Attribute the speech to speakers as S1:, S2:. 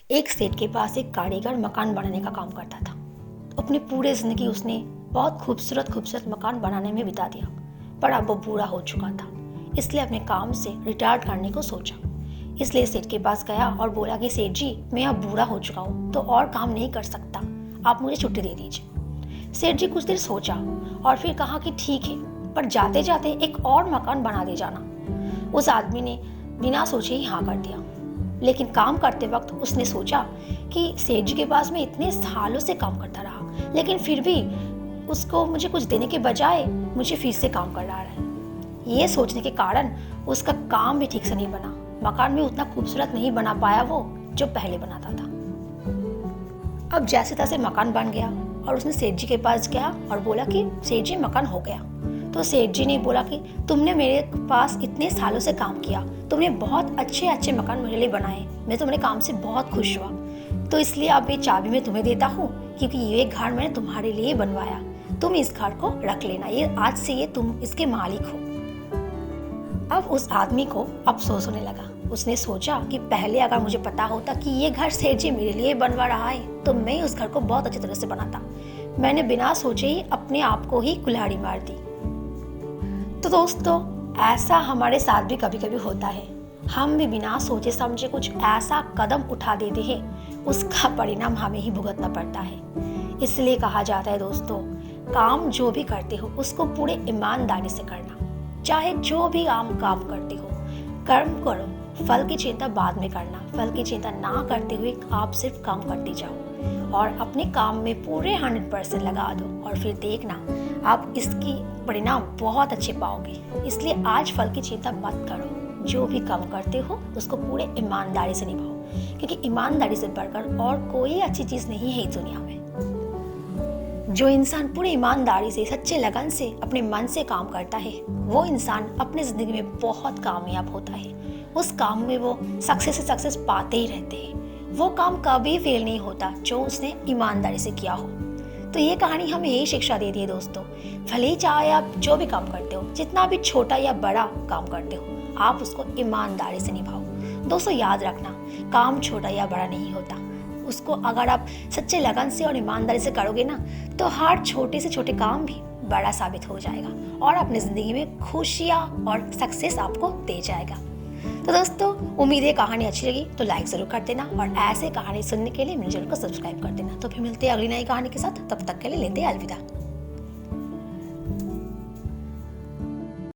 S1: एक सेठ के पास एक कारीगर मकान बनाने का काम करता था। अपनी पूरी ज़िंदगी उसने बहुत खूबसूरत खूबसूरत मकान बनाने में बिता दिया, पर अब वो बूढ़ा हो चुका था, इसलिए अपने काम से रिटायर करने को सोचा। इसलिए सेठ के पास गया और बोला कि सेठ जी, मैं अब बूढ़ा हो चुका हूँ तो और काम नहीं कर सकता, आप मुझे छुट्टी दे दीजिए। सेठ जी कुछ देर सोचा और फिर कहा कि ठीक है, पर जाते जाते एक और मकान बना दे जाना। उस आदमी ने बिना सोचे ही हाँ कर दिया। लेकिन काम करते वक्त उसने सोचा कि सेठ जी के पास मैं इतने सालों से काम करता रहा, लेकिन फिर भी उसको मुझे कुछ देने के बजाय मुझे फीस से काम कर रहा है। ये सोचने के कारण उसका काम भी ठीक से नहीं बना, मकान भी उतना खूबसूरत नहीं बना पाया वो जो पहले बनाता था। अब जैसे तैसे मकान बन गया और उसने सेठ जी के पास गया और बोला कि सेठ जी मकान हो गया। तो सेठ जी ने बोला कि तुमने मेरे पास इतने सालों से काम किया, तुमने बहुत अच्छे अच्छे मकान मेरे लिए बनाए, मैं तुम्हारे काम से बहुत खुश हुआ, तो इसलिए अब ये चाबी मैं तुम्हें देता हूँ, क्योंकि ये घर मैंने तुम्हारे लिए बनवाया, तुम इस घर को रख लेना, ये आज से ये तुम इसके मालिक हो। अब उस आदमी को अफसोस होने लगा। उसने सोचा कि पहले अगर मुझे पता होता कि ये घर सेठ जी मेरे लिए बनवा रहा है तो मैं उस घर को बहुत अच्छी तरह से बनाता। मैंने बिना सोचे ही अपने आप को ही कुल्हाड़ी मार दी। तो दोस्तों, ऐसा हमारे साथ भी कभी कभी होता है। हम भी बिना सोचे समझे कुछ ऐसा कदम उठा देते हैं, उसका परिणाम हमें ही भुगतना पड़ता है। इसलिए कहा जाता है दोस्तों, काम जो भी करते हो उसको पूरे ईमानदारी से करना। चाहे जो भी काम करते हो, कर्म करो, फल की चिंता बाद में करना। फल की चिंता ना करते हुए आप सिर्फ काम करते जाओ और अपने काम में पूरे 100% लगा दो, और फिर देखना आप इसकी परिणाम बहुत अच्छे पाओगे। इसलिए आज फल की चिंता मत करो, जो भी काम करते हो उसको पूरे ईमानदारी से निभाओ, क्योंकि ईमानदारी से बढ़कर और कोई अच्छी चीज़ नहीं है इस दुनिया में। जो इंसान पूरी ईमानदारी से, सच्चे लगन से, अपने मन से काम करता है, वो इंसान अपनी ज़िंदगी में बहुत कामयाब होता है। उस काम में वो सक्सेस पाते ही रहते हैं। वो काम कभी फेल नहीं होता जो उसने ईमानदारी से किया हो। तो ये कहानी हमें यही शिक्षा देती है दोस्तों, भले ही चाहे आप जो भी काम करते हो, जितना भी छोटा या बड़ा काम करते हो, आप उसको ईमानदारी से निभाओ। दोस्तों याद रखना, काम छोटा या बड़ा नहीं होता, उसको अगर आप सच्चे लगन से और ईमानदारी से करोगे ना, तो हर छोटे से छोटे काम भी बड़ा साबित हो जाएगा और अपनी ज़िंदगी में खुशियाँ और सक्सेस आपको दे जाएगा। तो दोस्तों, उम्मीद है कहानी अच्छी लगी तो लाइक ज़रूर कर देना, और ऐसे कहानी सुनने के लिए मेरे चैनल को सब्सक्राइब कर देना। तो फिर मिलते हैं अगली नई कहानी के साथ, तब तक के लिए लेते हैं अलविदा।